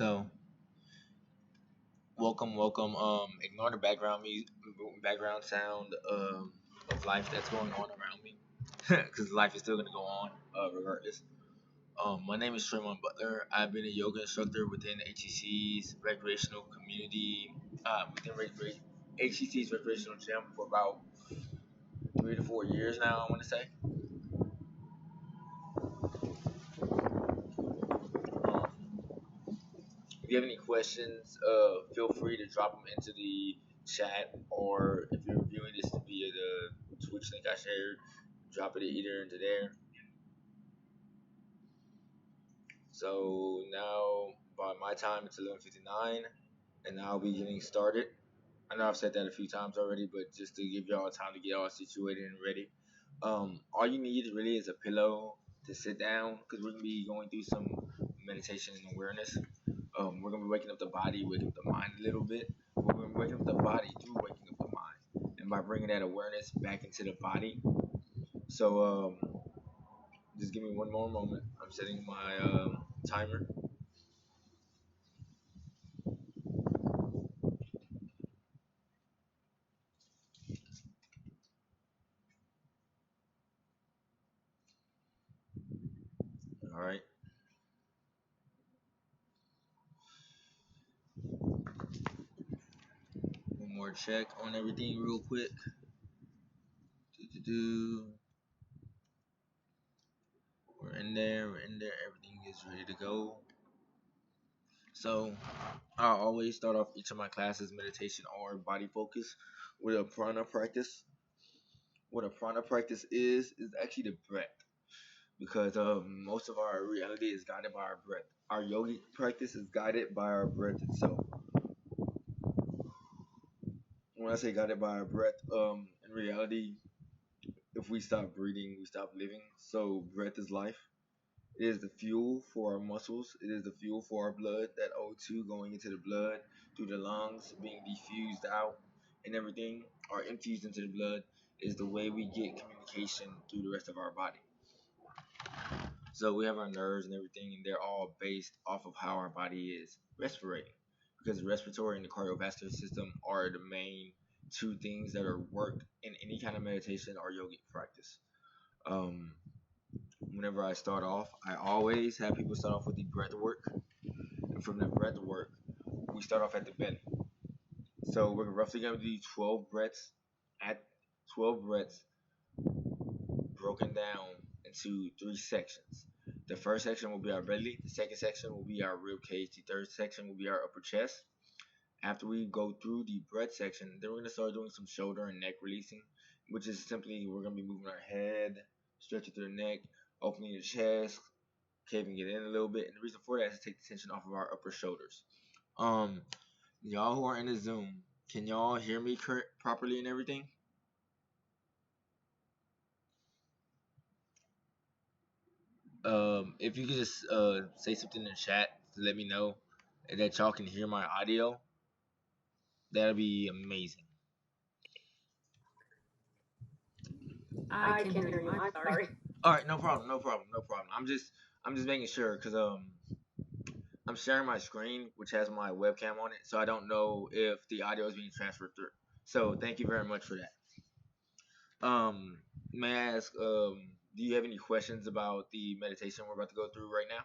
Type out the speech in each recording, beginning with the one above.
So, welcome. Ignore the background sound of life that's going on around me, because life is still gonna go on regardless. My name is Tremont Butler. I've been a yoga instructor within HCC's recreational community, HCC's recreational gym for about 3 to 4 years now. I want to say. If you have any questions, feel free to drop them into the chat, or if you're viewing this via the Twitch link I shared, drop it either into there. So now, by my time, it's 11:59, and now I'll be getting started. I know I've said that a few times already, but just to give y'all time to get all situated and ready. All you need really is a pillow to sit down, because we're gonna be going through some meditation and awareness. We're gonna be waking up the body, waking up the mind a little bit. We're gonna be waking up the body through waking up the mind, and by bringing that awareness back into the body. So just give me one more moment. I'm setting my timer. All right. One more check on everything real quick. Do. We're in there. We're in there. Everything is ready to go. So I always start off each of my classes, meditation or body focus, with a prana practice. What a prana practice is actually the breath, because most of our reality is guided by our breath. Our yogic practice is guided by our breath itself. When I say guided by our breath, in reality, if we stop breathing, we stop living. So breath is life. It is the fuel for our muscles. It is the fuel for our blood. That O2 going into the blood through the lungs, being diffused out, and everything, or infused into the blood, is the way we get communication through the rest of our body. So we have our nerves and everything, and they're all based off of how our body is respirating. Because the respiratory and the cardiovascular system are the main two things that are worked in any kind of meditation or yogic practice. Um, Whenever I start off, I always have people start off with the breath work. And from the breath work, we start off at the belly. So we're roughly going to do 12 breaths at 12 breaths broken down into 3 sections. The first section will be our belly. The second section will be our rib cage. The third section will be our upper chest. After we go through the breath section, then we're going to start doing some shoulder and neck releasing, which is simply we're going to be moving our head, stretching through the neck, opening the chest, caving it in a little bit. And the reason for that is to take the tension off of our upper shoulders. Y'all who are in the Zoom, can y'all hear me properly and everything? If you could just say something in the chat to let me know that y'all can hear my audio, that'd be amazing. I can hear you. I'm sorry. All right, no problem. I'm just making sure, because I'm sharing my screen, which has my webcam on it, so I don't know if the audio is being transferred through. So thank you very much for that. May I ask, do you have any questions about the meditation we're about to go through right now?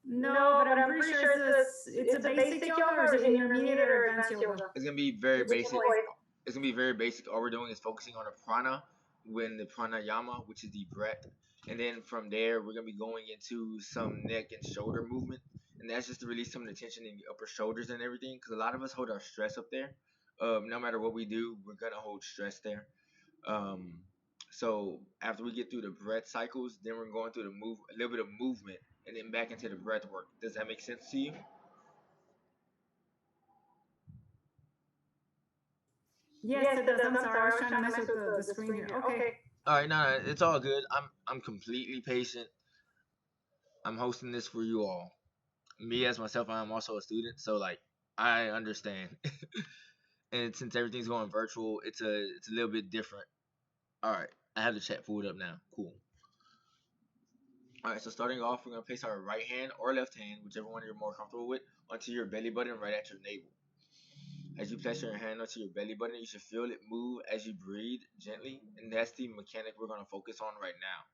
No, but I'm pretty sure it's a basic yoga, or is it intermediate or advanced yoga? It's gonna be very basic. It's gonna be very basic. All we're doing is focusing on the prana, when the pranayama, which is the breath, and then from there we're gonna be going into some neck and shoulder movement, and that's just to release some of the tension in the upper shoulders and everything. Because a lot of us hold our stress up there. No matter what we do, we're gonna hold stress there. So after we get through the breath cycles, then we're going through a little bit of movement, and then back into the breath work. Does that make sense to you? Yes, it does. I'm sorry. I was trying to mess with the screen here. Okay. All right, no, it's all good. I'm completely patient. I'm hosting this for you all. Me as myself, I'm also a student, so like I understand. And since everything's going virtual, it's a little bit different. All right, I have the chat pulled up now. Cool. All right, so starting off, we're gonna place our right hand or left hand, whichever one you're more comfortable with, onto your belly button right at your navel. As you place your hand onto your belly button, you should feel it move as you breathe gently, and that's the mechanic we're gonna focus on right now,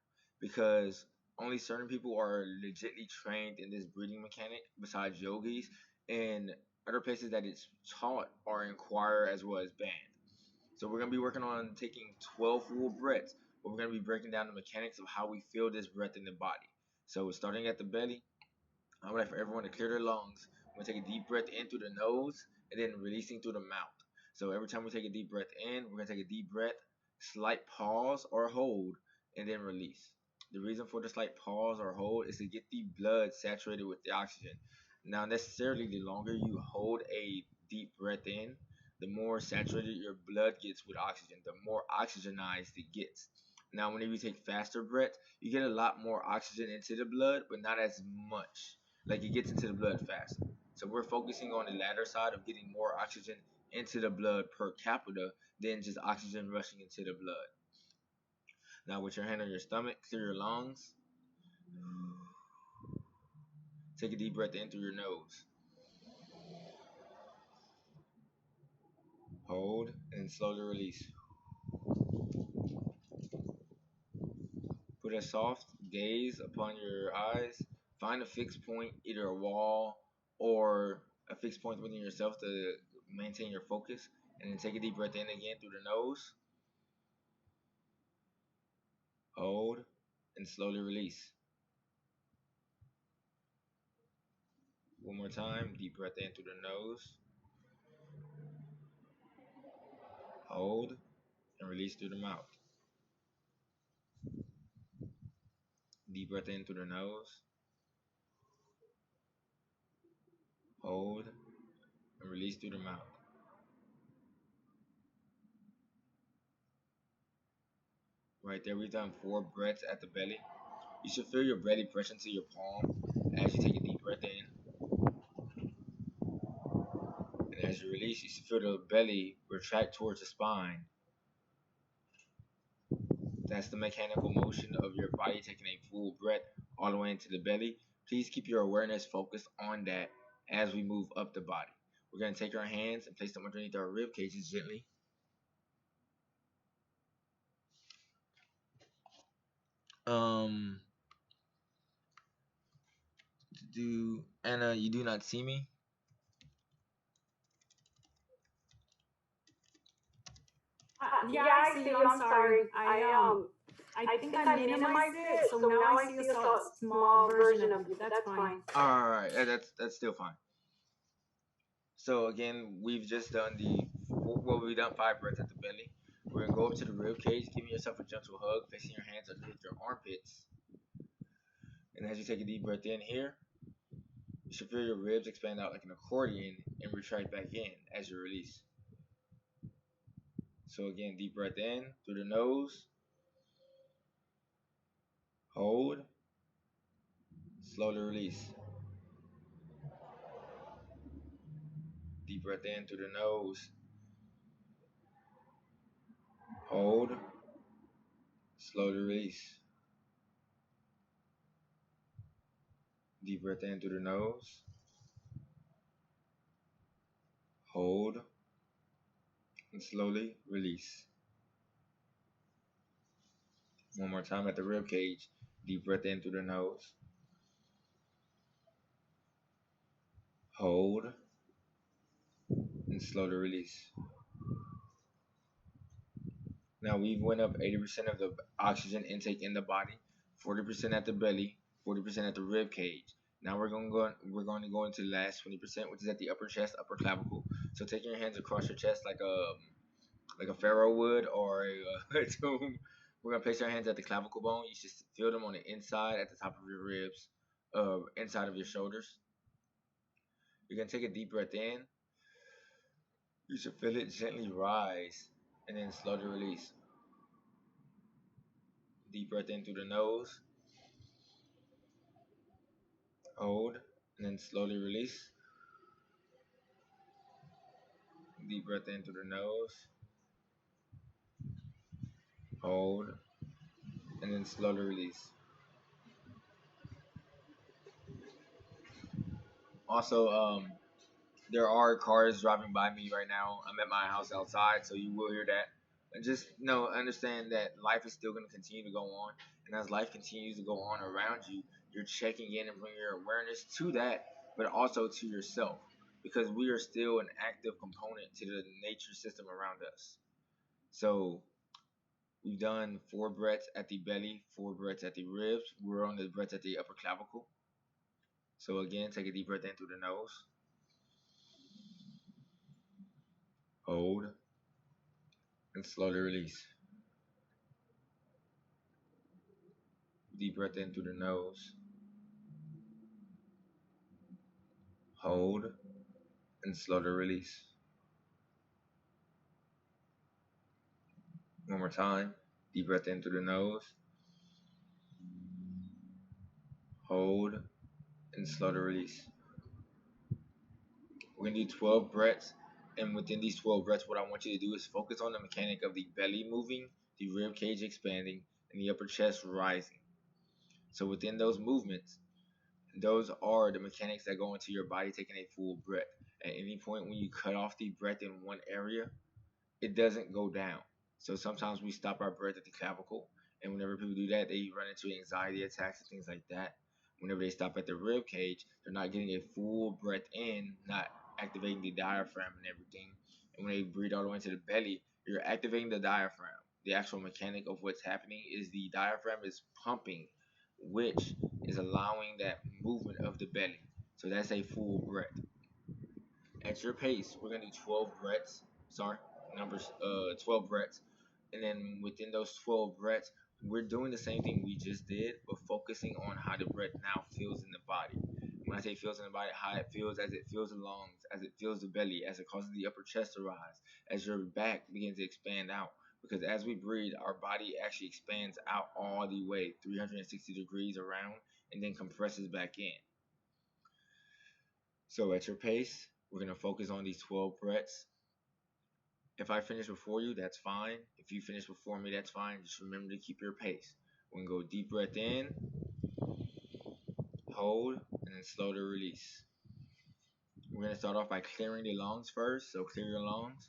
because only certain people are legitly trained in this breathing mechanic, besides yogis, and other places that it's taught are in choir as well as band. So we're gonna be working on taking 12 full breaths, but we're gonna be breaking down the mechanics of how we feel this breath in the body. So starting at the belly, I would like for everyone to clear their lungs. We're gonna take a deep breath in through the nose and then releasing through the mouth. So every time we take a deep breath in, we're gonna take a deep breath, slight pause or hold, and then release. The reason for the slight pause or hold is to get the blood saturated with the oxygen. Now, necessarily, the longer you hold a deep breath in, the more saturated your blood gets with oxygen, the more oxygenized it gets. Now, whenever you take faster breaths, you get a lot more oxygen into the blood, but not as much. Like it gets into the blood faster. So we're focusing on the latter side of getting more oxygen into the blood per capita than just oxygen rushing into the blood. Now, with your hand on your stomach, clear your lungs. Take a deep breath in through your nose. Hold and slowly release. Put a soft gaze upon your eyes. Find a fixed point, either a wall or a fixed point within yourself to maintain your focus. And then take a deep breath in again through the nose. Hold and slowly release. One more time, deep breath in through the nose. Hold and release through the mouth. Deep breath in through the nose. Hold and release through the mouth. Right there, we've done 4 breaths at the belly. You should feel your belly press into your palm as you take a deep breath in. And as you release, you should feel the belly retract towards the spine. That's the mechanical motion of your body taking a full breath all the way into the belly. Please keep your awareness focused on that as we move up the body. We're going to take our hands and place them underneath our rib cages gently. Um, do Anna, you do not see me? Yeah, I see you. I'm sorry. I think I minimized it, so now I see a small version of you. That's fine. All right, that's still fine. So again, we've just done we've done 5 breaths at the belly. We're gonna go up to the rib cage, giving yourself a gentle hug, placing your hands underneath your armpits. And as you take a deep breath in here, you should feel your ribs expand out like an accordion and retract back in as you release. So again, deep breath in through the nose. Hold. Slowly release. Deep breath in through the nose. Hold. Slowly release. Deep breath in through the nose. Hold. And slowly release. One more time at the rib cage. Deep breath in through the nose. Hold. And slowly release. Now we've went up 80% of the oxygen intake in the body, 40% at the belly, 40% at the rib cage. Now we're going to go into the last 20%, which is at the upper chest, upper clavicle. So taking your hands across your chest like a pharaoh would or a tomb. We're gonna place our hands at the clavicle bone. You should feel them on the inside, at the top of your ribs, inside of your shoulders. You're gonna take a deep breath in. You should feel it gently rise and then slowly release. Deep breath in through the nose. Hold and then slowly release. Deep breath in through the nose. Hold and then slowly release. Also, there are cars driving by me right now. I'm at my house outside, so you will hear that. And just understand that life is still going to continue to go on, and as life continues to go on around you, you're checking in and bringing your awareness to that, but also to yourself, because we are still an active component to the nature system around us. So we've done 4 breaths at the belly, 4 breaths at the ribs. We're on the breaths at the upper clavicle. So again, take a deep breath in through the nose, hold, and slowly release. Deep breath in through the nose, hold, and slowly release. One more time. Deep breath in through the nose, hold, and slowly release. We're going to do 12 breaths. And within these 12 breaths, what I want you to do is focus on the mechanic of the belly moving, the rib cage expanding, and the upper chest rising. So within those movements, those are the mechanics that go into your body taking a full breath. At any point when you cut off the breath in one area, it doesn't go down. So sometimes we stop our breath at the clavicle, and whenever people do that, they run into anxiety attacks and things like that. Whenever they stop at the rib cage, they're not getting a full breath in, not activating the diaphragm and everything. And when they breathe all the way into the belly, you're activating the diaphragm. The actual mechanic of what's happening is the diaphragm is pumping, which is allowing that movement of the belly. So that's a full breath. At your pace, we're gonna do 12 breaths. Sorry, numbers 12 breaths. And then within those 12 breaths, we're doing the same thing we just did, but focusing on how the breath now feels in the body. When I say feels in the body, how it feels as it feels the lungs, as it feels the belly, as it causes the upper chest to rise, as your back begins to expand out. Because as we breathe, our body actually expands out all the way 360 degrees around and then compresses back in. So at your pace, we're going to focus on these 12 breaths. If I finish before you, that's fine. If you finish before me, that's fine. Just remember to keep your pace. We're going to go deep breath in, hold, and then slowly release. We're going to start off by clearing the lungs first. So clear your lungs.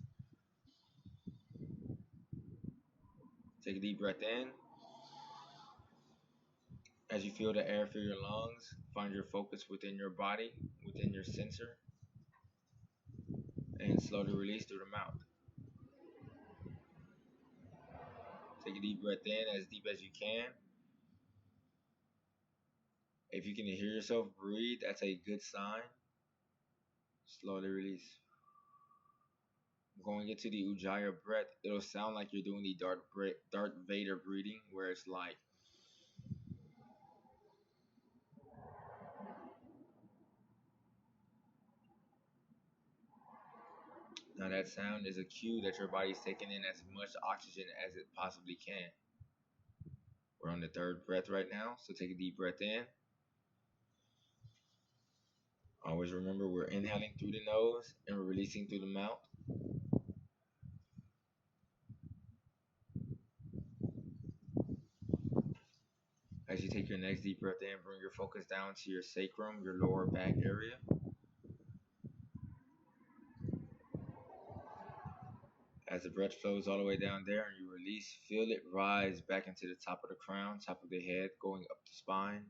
Take a deep breath in. As you feel the air fill your lungs, find your focus within your body, within your sensor, and slowly release through the mouth. Take a deep breath in, as deep as you can. If you can hear yourself breathe, that's a good sign. Slowly release. Going into the Ujjayi breath, it'll sound like you're doing the Darth Vader breathing, where it's like, now that sound is a cue that your body's taking in as much oxygen as it possibly can. We're on the third breath right now, so take a deep breath in. Always remember we're inhaling through the nose and we're releasing through the mouth. As you take your next deep breath in, bring your focus down to your sacrum, your lower back area. As the breath flows all the way down there and you release, feel it rise back into the top of the crown, top of the head, going up the spine.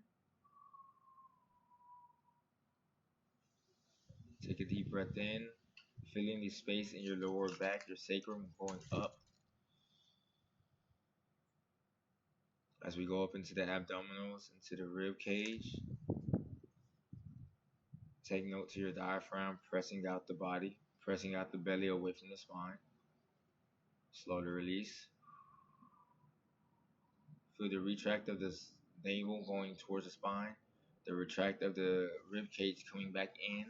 Take a deep breath in, feeling the space in your lower back, your sacrum going up. As we go up into the abdominals, into the rib cage, take note to your diaphragm, pressing out the body, pressing out the belly away from the spine. Slowly release. Feel the retract of the navel going towards the spine, the retract of the rib cage coming back in.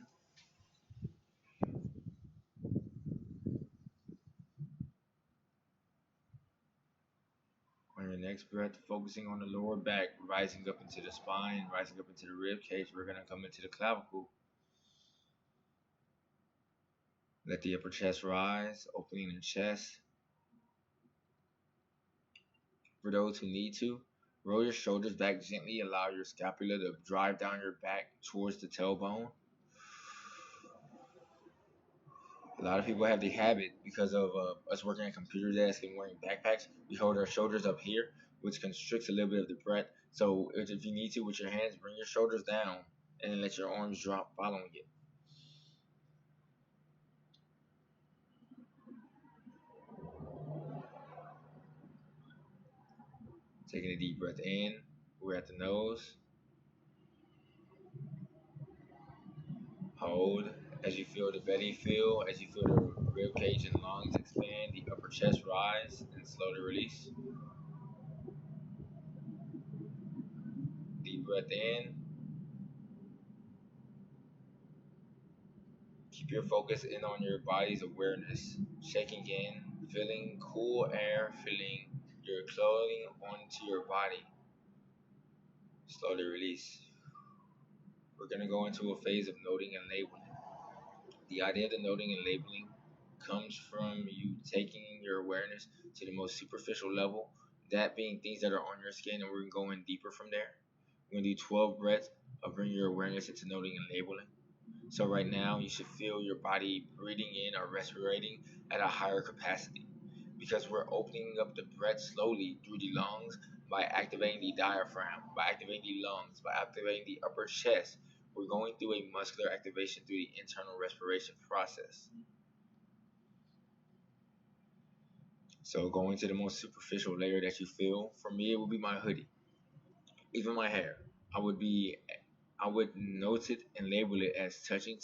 On your next breath, focusing on the lower back, rising up into the spine, rising up into the rib cage, we're going to come into the clavicle. Let the upper chest rise, opening the chest. For those who need to, roll your shoulders back gently, allow your scapula to drive down your back towards the tailbone. A lot of people have the habit because of us working at computer desks and wearing backpacks. We hold our shoulders up here, which constricts a little bit of the breath. So if you need to, with your hands, bring your shoulders down and then let your arms drop following it. Taking a deep breath in, we're at the nose. Hold as you feel the belly fill, as you feel the rib cage and lungs expand, the upper chest rise, and slowly release. Deep breath in. Keep your focus in on your body's awareness, shaking in, feeling cool air, feeling your clothing onto your body. Slowly release. We're going to go into a phase of noting and labeling. The idea of the noting and labeling comes from you taking your awareness to the most superficial level, that being things that are on your skin, and we're going to go in deeper from there. We're going to do 12 breaths of bringing your awareness into noting and labeling. So right now, you should feel your body breathing in or respirating at a higher capacity because we're opening up the breath slowly through the lungs by activating the diaphragm, by activating the lungs, by activating the upper chest. We're going through a muscular activation through the internal respiration process. So going to the most superficial layer that you feel, for me it would be my hoodie, even my hair. I would be I would note it and label it as touching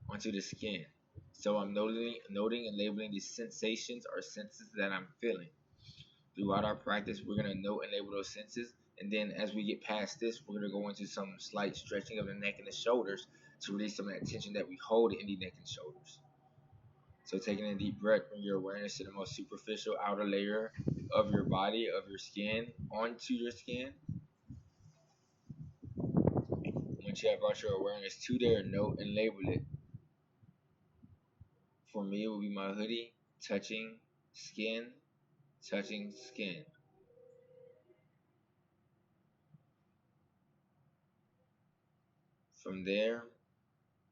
onto the skin. So I'm noting and labeling the sensations or senses that I'm feeling. Throughout our practice, we're gonna note and label those senses, and then as we get past this, we're gonna go into some slight stretching of the neck and the shoulders to release some of that tension that we hold in the neck and shoulders. So taking a deep breath, bring your awareness to the most superficial outer layer of your body, of your skin, onto your skin. Once you have brought your awareness to there, note and label it. For me, it would be my hoodie, touching skin, touching skin. From there,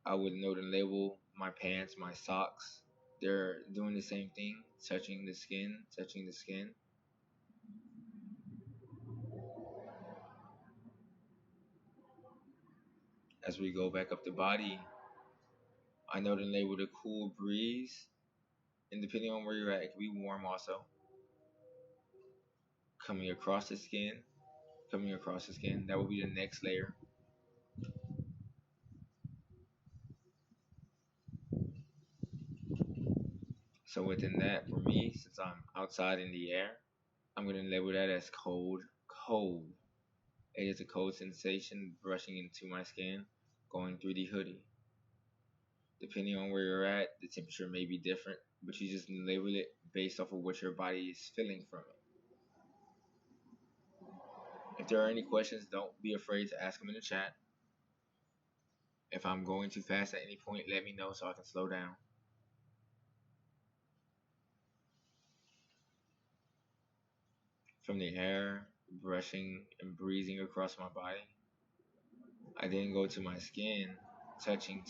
I would note and label my pants, my socks. They're doing the same thing, touching the skin, touching the skin. As we go back up the body, I note and label the cool breeze. And depending on where you're at, it can be warm also. Coming across the skin, coming across the skin. That will be the next layer. So within that, for me, since I'm outside in the air, I'm gonna label that as cold, cold. It is a cold sensation brushing into my skin, going through the hoodie. Depending on where you're at, the temperature may be different, but you just label it based off of what your body is feeling from it. If there are any questions, don't be afraid to ask them in the chat. If I'm going too fast at any point, let me know so I can slow down. From the hair, brushing and breezing across my body, I then go to my skin, touching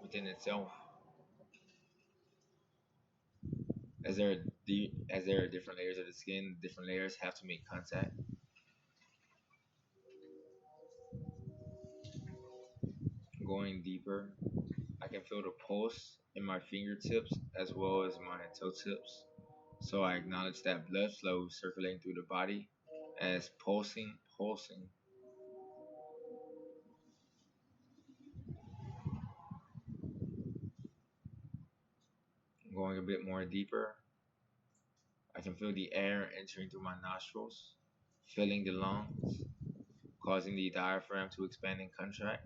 within itself. As there are different layers of the skin, different layers have to make contact. Going deeper, I can feel the pulse in my fingertips as well as my toe tips. So I acknowledge that blood flow circulating through the body as pulsing. Going a bit more deeper, I can feel the air entering through my nostrils, filling the lungs, causing the diaphragm to expand and contract.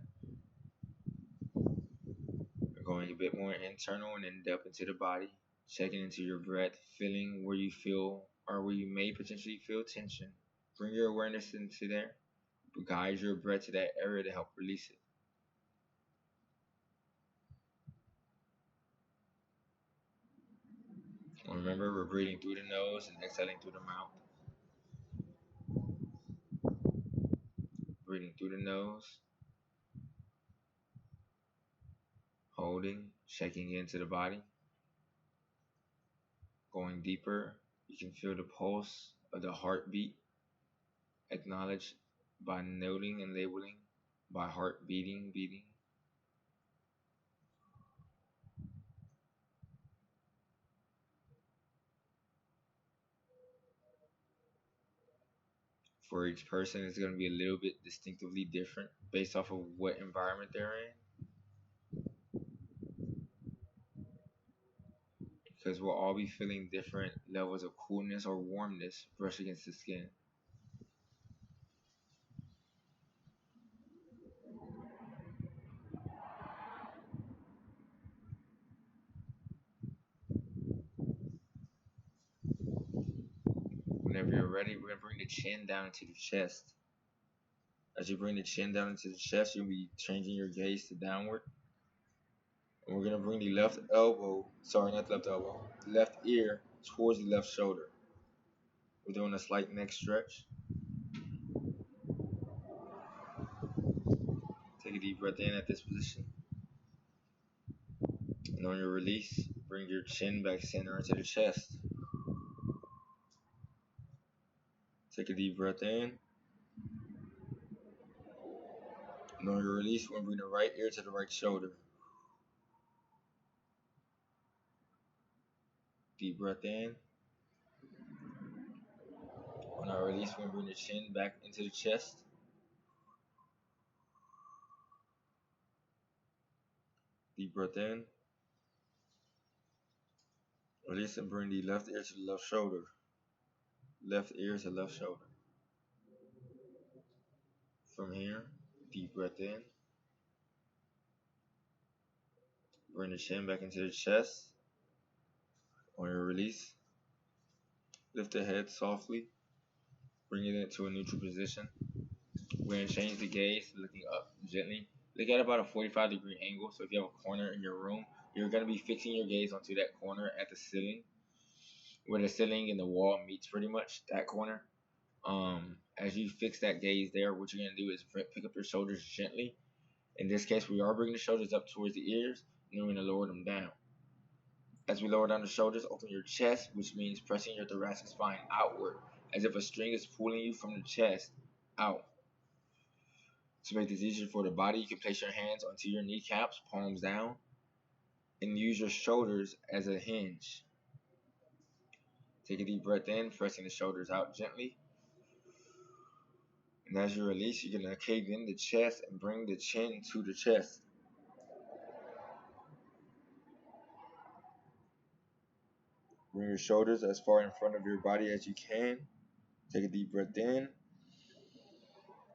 Going a bit more internal and in depth into the body, checking into your breath, feeling where you feel or where you may potentially feel tension. Bring your awareness into there, but guide your breath to that area to help release it. Remember, we're breathing through the nose and exhaling through the mouth. Breathing through the nose, holding, checking into the body, going deeper. You can feel the pulse of the heartbeat, acknowledged by noting and labeling, by heart beating, beating. For each person, it's going to be a little bit distinctively different based off of what environment they're in, because we'll all be feeling different levels of coolness or warmness brush against the skin. Whenever you're ready, we're going to bring the chin down into the chest. As you bring the chin down into the chest, you'll be changing your gaze to downward. And we're going to bring the left elbow, sorry, not left elbow, left ear towards the left shoulder. We're doing a slight neck stretch. Take a deep breath in at this position. And on your release, bring your chin back center into the chest. Take a deep breath in. And on your release, we're going to bring the right ear to the right shoulder. Deep breath in. On our release, we're going to bring the chin back into the chest. Deep breath in. Release and bring the left ear to the left shoulder. Left ear to left shoulder. From here, deep breath in. Bring the chin back into the chest. On your release, lift the head softly. Bring it into a neutral position. We're going to change the gaze, looking up gently. Look at about a 45-degree angle. So if you have a corner in your room, you're going to be fixing your gaze onto that corner at the ceiling, where the ceiling and the wall meets pretty much, that corner. As you fix that gaze there, what you're going to do is pick up your shoulders gently. In this case, we are bringing the shoulders up towards the ears, and then we're going to lower them down. As we lower down the shoulders, open your chest, which means pressing your thoracic spine outward, as if a string is pulling you from the chest out. To make this easier for the body, you can place your hands onto your kneecaps, palms down, and use your shoulders as a hinge. Take a deep breath in, pressing the shoulders out gently. And as you release, you're going to cave in the chest and bring the chin to the chest. Bring your shoulders as far in front of your body as you can. Take a deep breath in,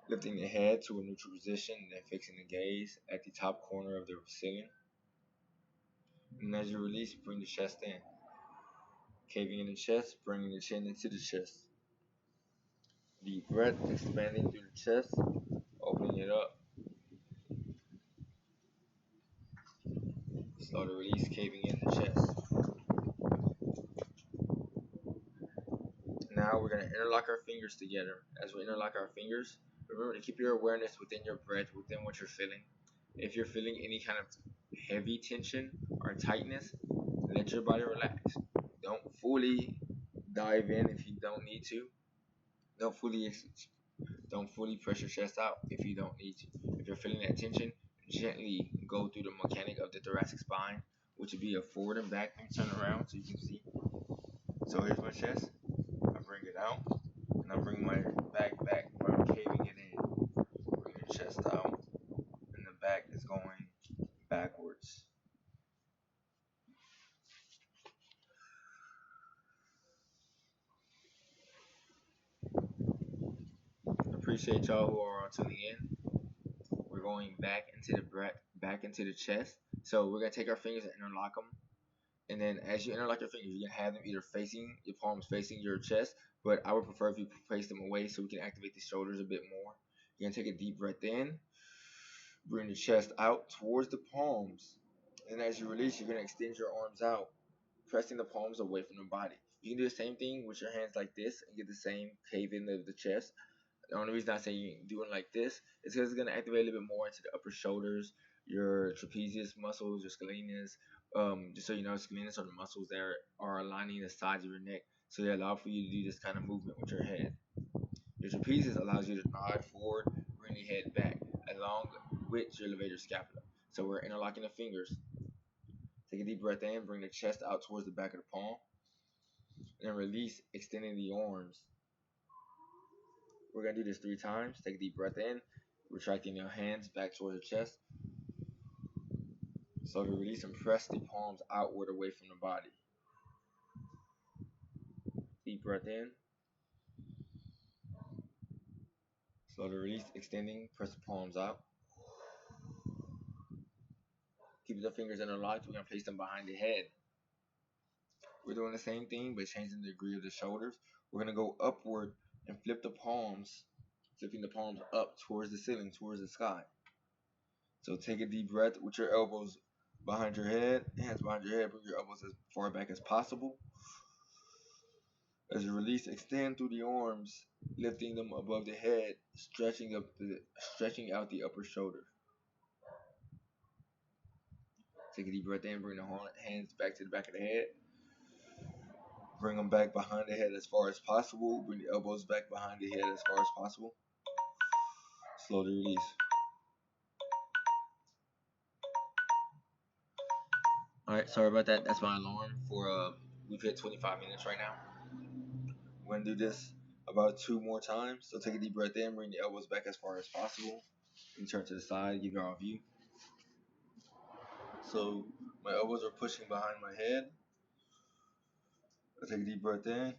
lifting the head to a neutral position and then fixing the gaze at the top corner of the ceiling. And as you release, bring the chest in. Caving in the chest, bringing the chin into the chest. Deep breath, expanding through the chest, opening it up. Slow to release, caving in the chest. Now we're going to interlock our fingers together. As we interlock our fingers, remember to keep your awareness within your breath, within what you're feeling. If you're feeling any kind of heavy tension or tightness, let your body relax. Don't fully dive in if you don't need to. Don't fully press your chest out if you don't need to. If you're feeling that tension, gently go through the mechanic of the thoracic spine, which would be a forward and back. Let me turn around so you can see. So here's my chest. I bring it out, and I bring my back where I'm caving it in. Bring the chest out, and the back is going backwards. Appreciate y'all who are tuning in. We're going back into the breath, back into the chest. So we're gonna take our fingers and interlock them. And then as you interlock your fingers, you're gonna have them either facing your palms facing your chest, but I would prefer if you place them away so we can activate the shoulders a bit more. You're gonna take a deep breath in, bring the chest out towards the palms. And as you release, you're gonna extend your arms out, pressing the palms away from the body. You can do the same thing with your hands like this and get the same cave in of the chest. The only reason I say doing like this is because it's gonna activate a little bit more into the upper shoulders, your trapezius muscles, your scalenus. Just so you know, scalenus are the muscles that are aligning the sides of your neck, so they allow for you to do this kind of movement with your head. Your trapezius allows you to nod forward, bring the head back, along with your levator scapula. So we're interlocking the fingers. Take a deep breath in, bring the chest out towards the back of the palm, and release, extending the arms. We're gonna do this 3 times. Take a deep breath in, retracting your hands back towards the chest. Slowly release and press the palms outward away from the body. Deep breath in. Slowly release, extending, press the palms out. Keep the fingers interlocked. We're gonna place them behind the head. We're doing the same thing, but changing the degree of the shoulders. We're gonna go upward and flip the palms, flipping the palms up towards the ceiling, towards the sky. So take a deep breath with your elbows behind your head, hands behind your head. Bring your elbows as far back as possible. As you release, extend through the arms, lifting them above the head, stretching out the upper shoulder. Take a deep breath in, bring the hands back to the back of the head. Bring them back behind the head as far as possible. Bring the elbows back behind the head as far as possible. Slowly release. Alright, sorry about that. That's my alarm for we've hit 25 minutes right now. We're gonna do this about 2 more times. So take a deep breath in, bring the elbows back as far as possible. And turn to the side, give y'all a view. So my elbows are pushing behind my head. I take a deep breath in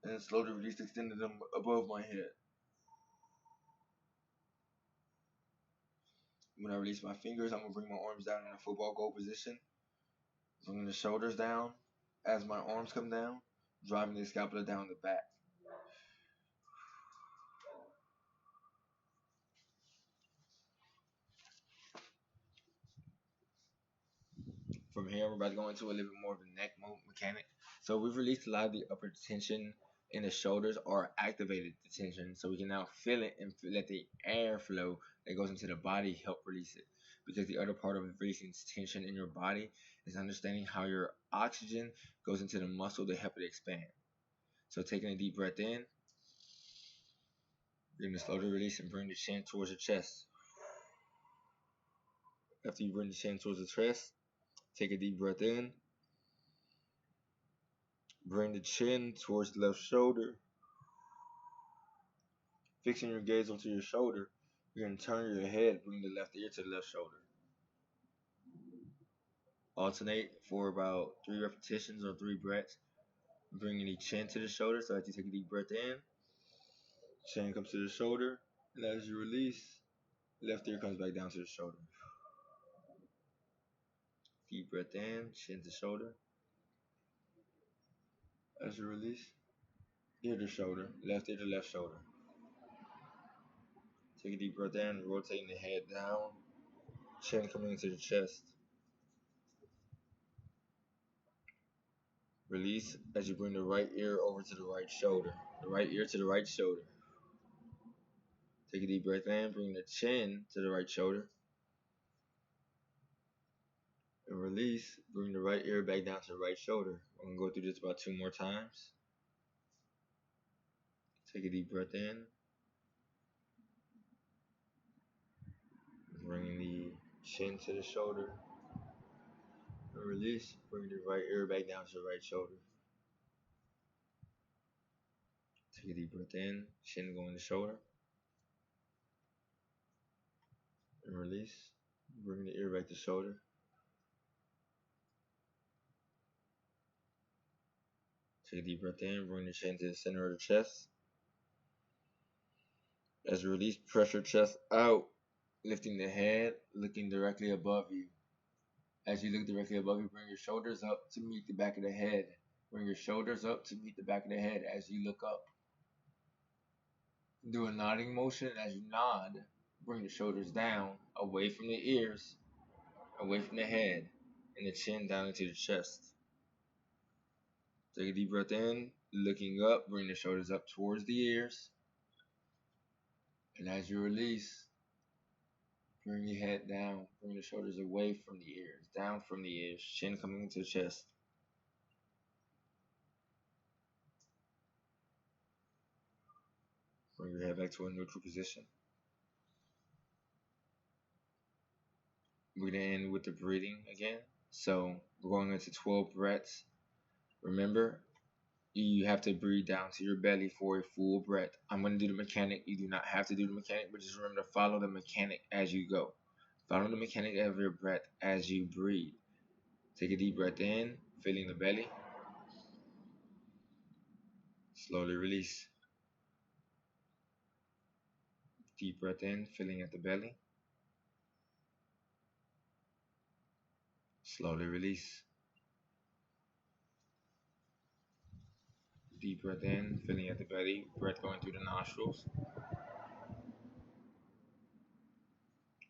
and slowly release, extending them above my head. When I release my fingers, I'm gonna bring my arms down in a football goal position. Bringing the shoulders down as my arms come down, driving the scapula down the back. From here, we're about to go into a little bit more of the neck mechanic. So we've released a lot of the upper tension in the shoulders, or activated the tension, so we can now feel it and let the air flow that goes into the body help release it. Because the other part of releasing tension in your body is understanding how your oxygen goes into the muscle to help it expand. So taking a deep breath in, you're going to slowly release and bring the chin towards the chest. After you bring the chin towards the chest, take a deep breath in. Bring the chin towards the left shoulder. Fixing your gaze onto your shoulder, you're going to turn your head, bring the left ear to the left shoulder. Alternate for about 3 repetitions or 3 breaths. Bringing the chin to the shoulder, so as you take a deep breath in, chin comes to the shoulder, and as you release, left ear comes back down to the shoulder. Deep breath in, chin to shoulder. As you release, ear to shoulder, left ear to left shoulder. Take a deep breath in, rotating the head down, chin coming into the chest. Release as you bring the right ear over to the right shoulder. The right ear to the right shoulder. Take a deep breath in, bring the chin to the right shoulder. And release, bring the right ear back down to the right shoulder. I'm going to go through this about 2 more times. Take a deep breath in. Bring the chin to the shoulder. And release, bring the right ear back down to the right shoulder. Take a deep breath in, chin going to shoulder. And release, bring the ear back to shoulder. Take a deep breath in, bring the chin to the center of the chest. As you release, press your chest out, lifting the head, looking directly above you. As you look directly above you, bring your shoulders up to meet the back of the head. Bring your shoulders up to meet the back of the head as you look up. Do a nodding motion. As you nod, bring the shoulders down, away from the ears, away from the head, and the chin down into the chest. Take a deep breath in, looking up, bring the shoulders up towards the ears. And as you release, bring your head down, bring the shoulders away from the ears, down from the ears, chin coming into the chest. Bring your head back to a neutral position. We're going to end with the breathing again. So we're going into 12 breaths. Remember, you have to breathe down to your belly for a full breath. I'm going to do the mechanic. You do not have to do the mechanic, but just remember to follow the mechanic as you go. Follow the mechanic of your breath as you breathe. Take a deep breath in, filling the belly. Slowly release. Deep breath in, filling at the belly. Slowly release. Deep breath in, filling at the belly. Breath going through the nostrils.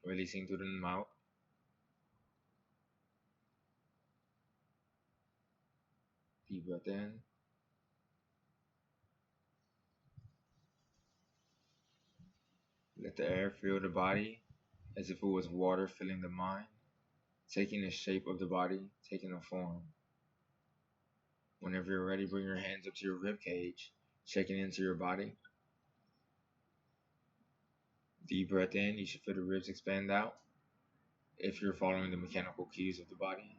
Releasing through the mouth. Deep breath in. Let the air fill the body as if it was water filling the mind, taking the shape of the body, taking a form. Whenever you're ready, bring your hands up to your rib cage, checking into your body. Deep breath in, you should feel the ribs expand out if you're following the mechanical cues of the body.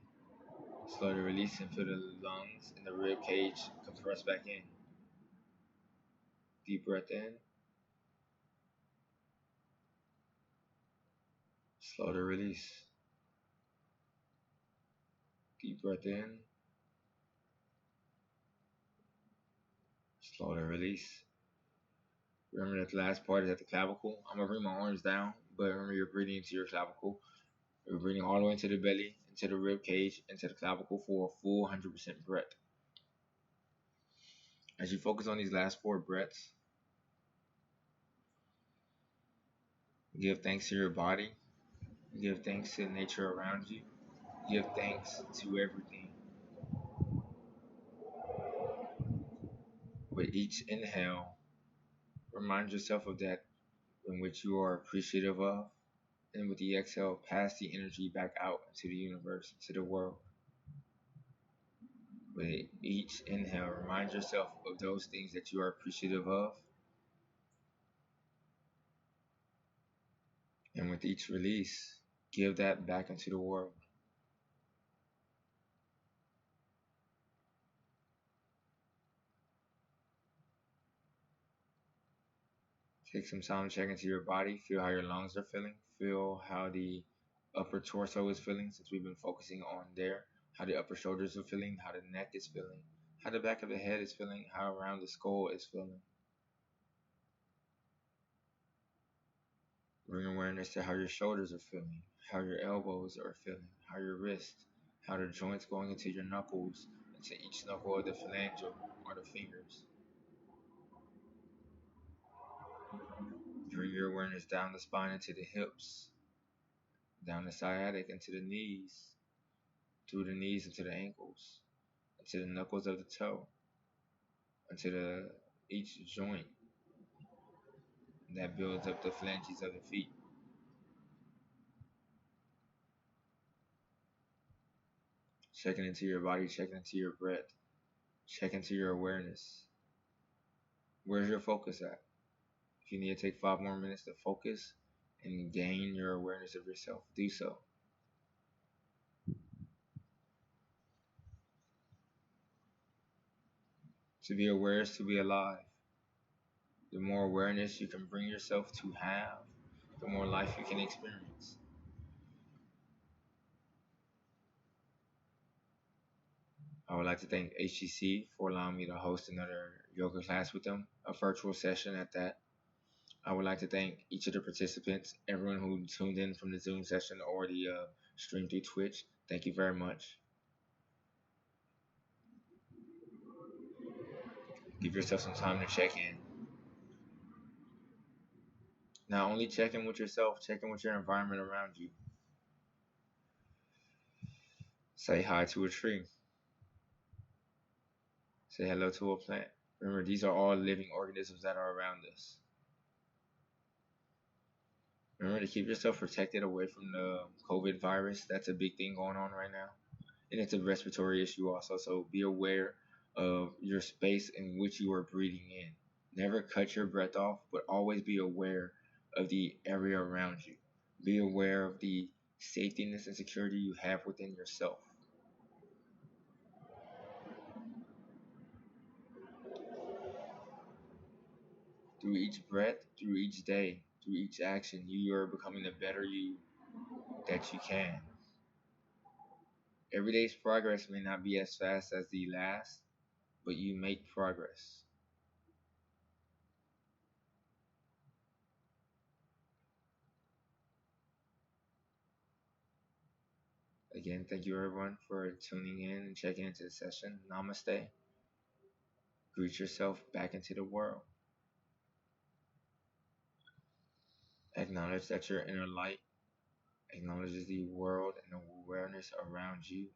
Slowly release and feel the lungs and the rib cage compress back in. Deep breath in. Slowly release. Deep breath in. Slowly release. Remember that the last part is at the clavicle. I'm going to bring my arms down, but remember you're breathing into your clavicle. You're breathing all the way into the belly, into the rib cage, into the clavicle for a full 100% breath. As you focus on these last 4 breaths, give thanks to your body. Give thanks to nature around you. Give thanks to everything. With each inhale, remind yourself of that in which you are appreciative of. And with the exhale, pass the energy back out into the universe, into the world. With each inhale, remind yourself of those things that you are appreciative of. And with each release, give that back into the world. Take some time to check into your body. Feel how your lungs are feeling. Feel how the upper torso is feeling, since we've been focusing on there. How the upper shoulders are feeling. How the neck is feeling. How the back of the head is feeling. How around the skull is feeling. Bring awareness to how your shoulders are feeling. How your elbows are feeling. How your wrists. How the joints going into your knuckles. Into each knuckle of the phalangeal or the fingers. Bring your awareness down the spine into the hips. Down the sciatic into the knees. Through the knees into the ankles, into the knuckles of the toe, into each joint that builds up the phalanges of the feet. Checking into your body, checking into your breath, check into your awareness. Where's your focus at? If you need to take 5 more minutes to focus and gain your awareness of yourself, do so. To be aware is to be alive. The more awareness you can bring yourself to have, the more life you can experience. I would like to thank HCC for allowing me to host another yoga class with them, a virtual session at that. I would like to thank each of the participants, everyone who tuned in from the Zoom session or the stream through Twitch. Thank you very much. Give yourself some time to check in. Not only check in with yourself, check in with your environment around you. Say hi to a tree. Say hello to a plant. Remember, these are all living organisms that are around us. Remember to keep yourself protected away from the COVID virus. That's a big thing going on right now. And it's a respiratory issue also. So be aware of your space in which you are breathing in. Never cut your breath off, but always be aware of the area around you. Be aware of the safetyness and security you have within yourself. Through each breath, through each day, through each action, you are becoming the better you that you can. Every day's progress may not be as fast as the last, but you make progress. Again, thank you everyone for tuning in and checking into the session. Namaste. Greet yourself back into the world. Acknowledge that your inner light acknowledges the world and the awareness around you.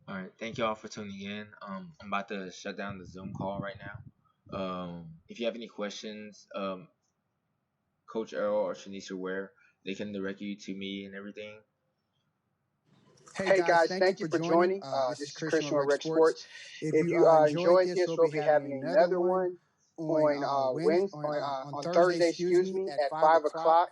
All right, thank you all for tuning in. I'm about to shut down the Zoom call right now. If you have any questions, Coach Earl or Shanisha Ware, they can direct you to me and everything. Hey guys, thank you for joining. This is Christian with Rec Sports. If you enjoyed this, we'll be having another one on Thursday, excuse me, at 5 o'clock.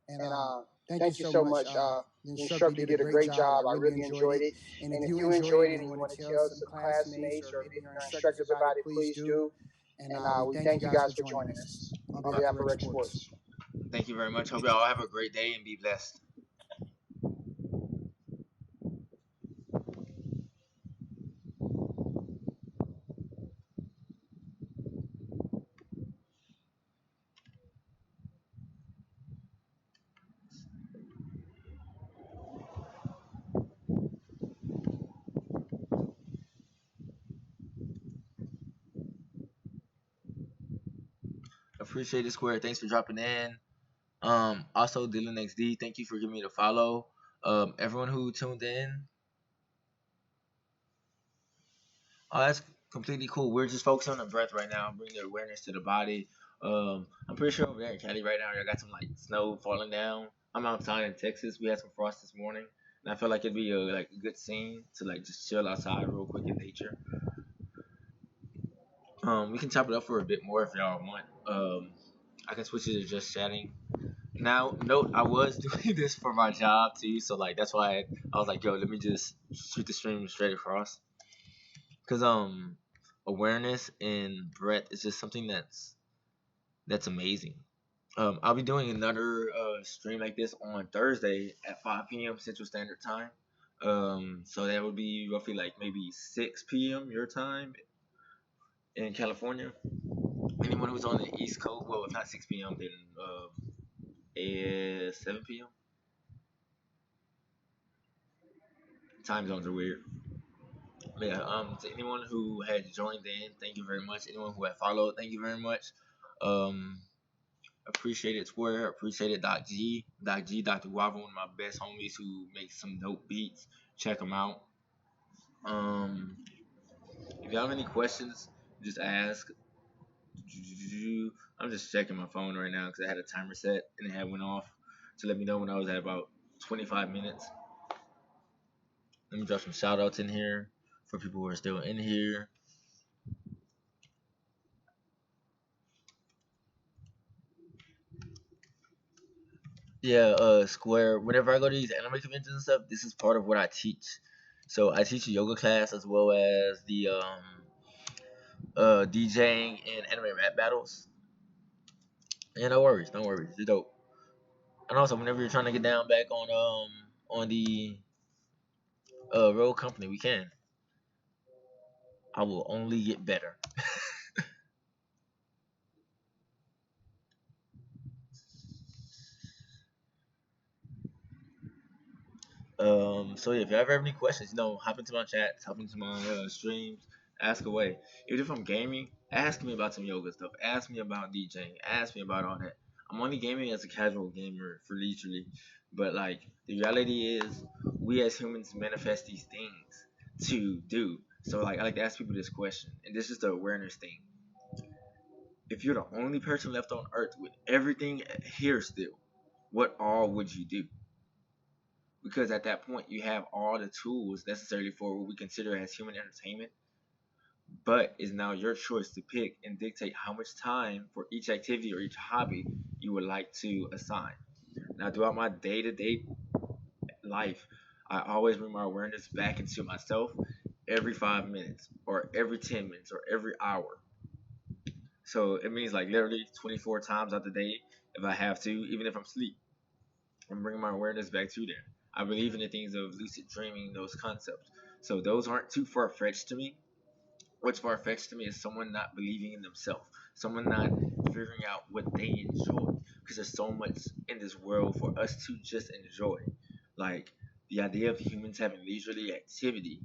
And thank you so much. The instructor did a great job. I really enjoyed it. And if you enjoyed it and you want to tell some classmates or maybe your instructors about it, please do. And we thank you guys for joining us on behalf of Rec Sports. Thank you very much. Hope you all have a great day and be blessed. Appreciate it, Square. Thanks for dropping in. Also Dylan XD, thank you for giving me the follow. Everyone who tuned in, oh, that's completely cool. We're just focusing on the breath right now, bringing the awareness to the body. I'm pretty sure over there in Cali right now, I got some like snow falling down. I'm outside in Texas. We had some frost this morning, and I feel like it'd be a good scene to like just chill outside real quick in nature. We can chop it up for a bit more if y'all want. I can switch it to just chatting. Now, note I was doing this for my job too, so like that's why I was like, yo, let me just shoot the stream straight across. Cause awareness and breath is just something that's amazing. I'll be doing another stream like this on Thursday at 5 p.m. Central Standard Time. So that would be roughly like maybe 6 p.m. your time in California. Anyone who's on the East Coast, well, if not 6 p.m., then 7 p.m. Time zones are weird. But yeah, to anyone who had joined in, thank you very much. Anyone who had followed, thank you very much. Um, appreciate it, Square. Appreciate it, Doc G. Doc G, Dr. Guava, one of my best homies who makes some dope beats. Check them out. Um, if you have any questions, just ask. I'm just checking my phone right now because I had a timer set and it had went off to let me know when I was at about 25 minutes. Let me drop some shout outs in here for people who are still in here. Yeah, Square. Whenever I go to these anime conventions and stuff, this is part of what I teach. So I teach a yoga class as well as the DJing and anime rap battles. Yeah, no worries, no worries. It's dope. And also, whenever you're trying to get down back on the road company, we can. I will only get better. So yeah, if you ever have any questions, hop into my chats, hop into my streams, ask away. Even if I'm gaming, ask me about some yoga stuff, ask me about DJing, ask me about all that. I'm only gaming as a casual gamer for leisurely, but like the reality is, we as humans manifest these things to do. So like I like to ask people this question, and this is the awareness thing. If you're the only person left on Earth with everything here still, what all would you do? Because at that point you have all the tools necessary for what we consider as human entertainment, but it's now your choice to pick and dictate how much time for each activity or each hobby you would like to assign. Now, throughout my day to day life, I always bring my awareness back into myself every 5 minutes, or every 10 minutes, or every hour. So it means like literally 24 times out the day if I have to, even if I'm asleep. I'm bringing my awareness back to there. I believe in the things of lucid dreaming, those concepts. So those aren't too far fetched to me. What's far fetched to me is someone not believing in themselves, someone not figuring out what they enjoy. Because there's so much in this world for us to just enjoy. Like the idea of humans having leisurely activity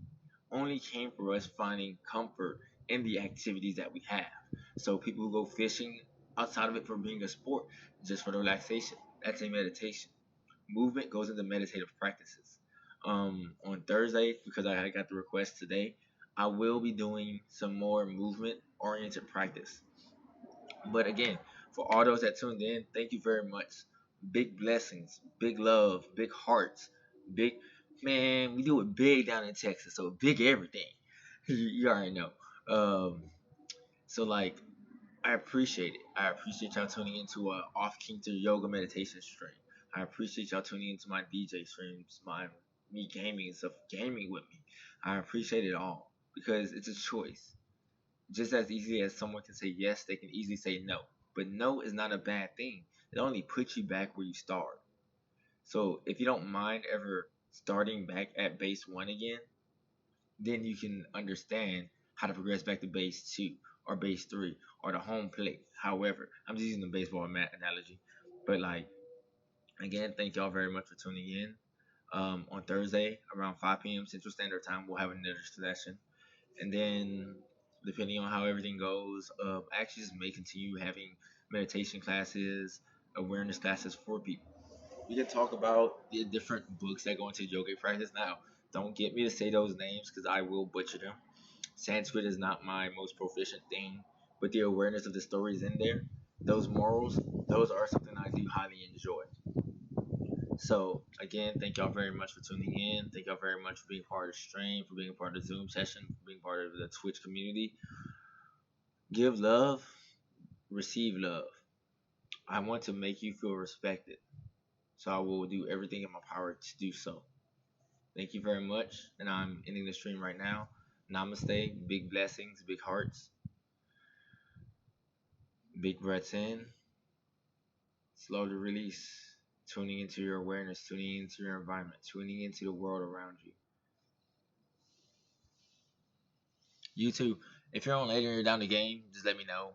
only came for us finding comfort in the activities that we have. So people who go fishing outside of it for being a sport, just for the relaxation, that's a meditation. Movement goes into meditative practices. On Thursday, because I got the request today, I will be doing some more movement oriented practice. But again, for all those that tuned in, thank you very much. Big blessings, big love, big hearts, big man. We do it big down in Texas, so big everything. You already know. So like I appreciate it. I appreciate y'all tuning into a off kilter yoga meditation stream. I appreciate y'all tuning into my DJ streams, my me gaming and stuff, gaming with me. I appreciate it all because it's a choice. Just as easily as someone can say yes, they can easily say no. But no is not a bad thing. It only puts you back where you start. So if you don't mind ever starting back at base one again, then you can understand how to progress back to base two or base three or the home plate. However, I'm just using the baseball analogy. But like again, thank y'all very much for tuning in. On Thursday around 5 p.m. Central Standard Time, we'll have another session, and then depending on how everything goes, I actually just may continue having meditation classes, awareness classes for people. We can talk about the different books that go into yoga practice. Now, don't get me to say those names because I will butcher them. Sanskrit is not my most proficient thing, but the awareness of the stories in there, those morals, those are something I do highly enjoy. So again, thank y'all very much for tuning in. Thank y'all very much for being part of the stream, for being part of the Zoom session, for being part of the Twitch community. Give love, receive love. I want to make you feel respected, so I will do everything in my power to do so. Thank you very much, and I'm ending the stream right now. Namaste, big blessings, big hearts, big breaths in, slowly release, tuning into your awareness, tuning into your environment, tuning into the world around you. You too. If you're on later and you're down the game, just let me know.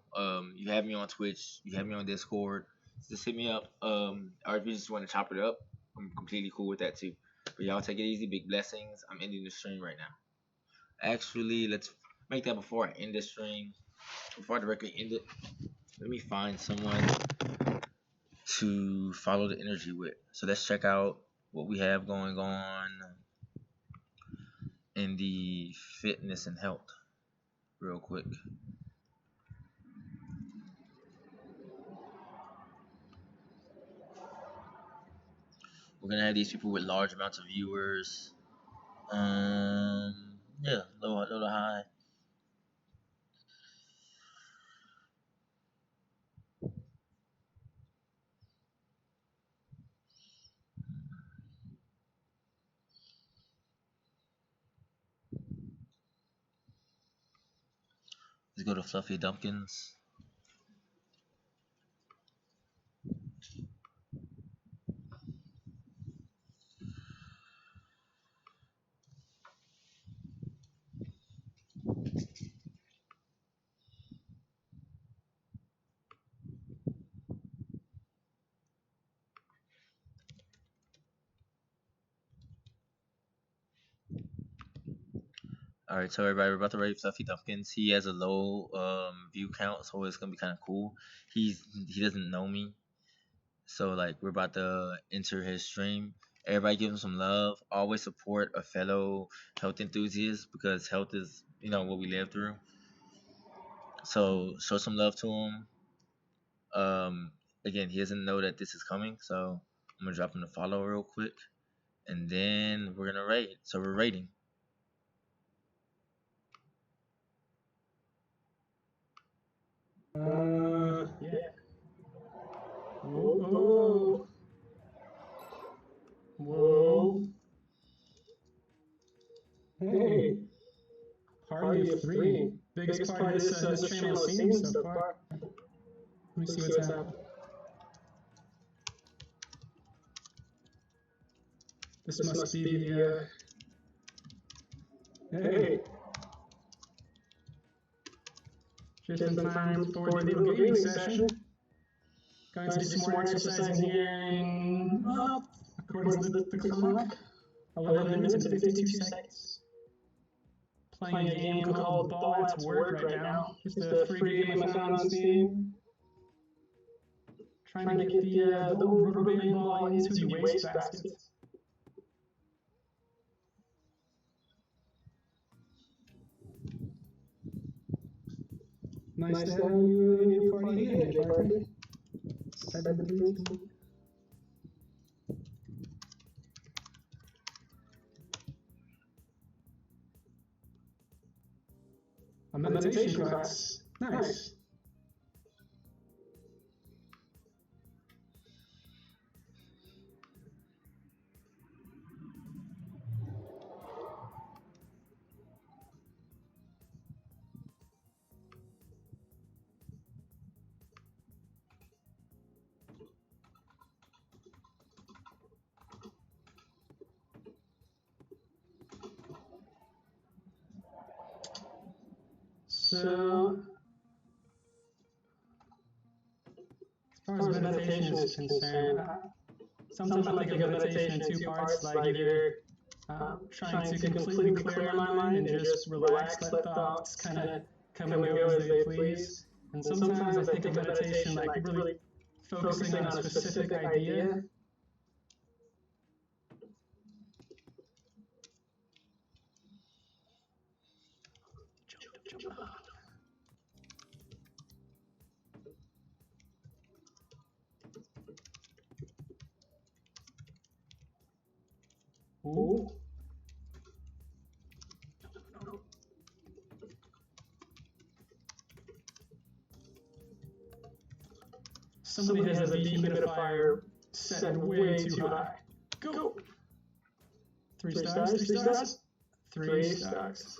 You have me on Twitch, you have me on Discord. Just hit me up. Or if you just want to chop it up, I'm completely cool with that too. But y'all take it easy. Big blessings. I'm ending the stream right now. Actually, let's make that before I end the stream. Before I directly end it, let me find someone to follow the energy with. So let's check out what we have going on in the fitness and health real quick. We're gonna have these people with large amounts of viewers. Yeah, low to high. Let's go to Fluffy Dumpkins. All right, so everybody, we're about to rate Fluffy Dumpkins. He has a low view count, so it's gonna be kind of cool. He doesn't know me, So like we're about to enter his stream. Everybody give him some love. Always support a fellow health enthusiast because health is what we live through. So show some love to him. Again, he doesn't know that this is coming, so I'm gonna drop him the follow real quick, and then we're gonna rate. So we're rating. Yeah. Whoa. Whoa. Hey. Party of three. Biggest party this channel has seen so far. Let me see what's happening. This must be the, hey. Just in time for the little gaming session. Going to do some more exercising here in, according to the clock, 11 minutes and 52 seconds. Playing a game called Ball at Work right now. Just a free game I found on Steam. Trying to get the old rubber band ball into the wastebasket. Nice to have you in your party here, Jay Parker. A meditation class. Nice. So, as far as meditation is concerned, sometimes I think of meditation in two parts, like either trying to completely clear my mind and just relax, let thoughts kind of come and go as they please. And sometimes I think of meditation like really focusing on a specific idea. Ooh. Somebody has the dehumidifier set way too high. Go! 3 stars, 3 stars, 3 stars.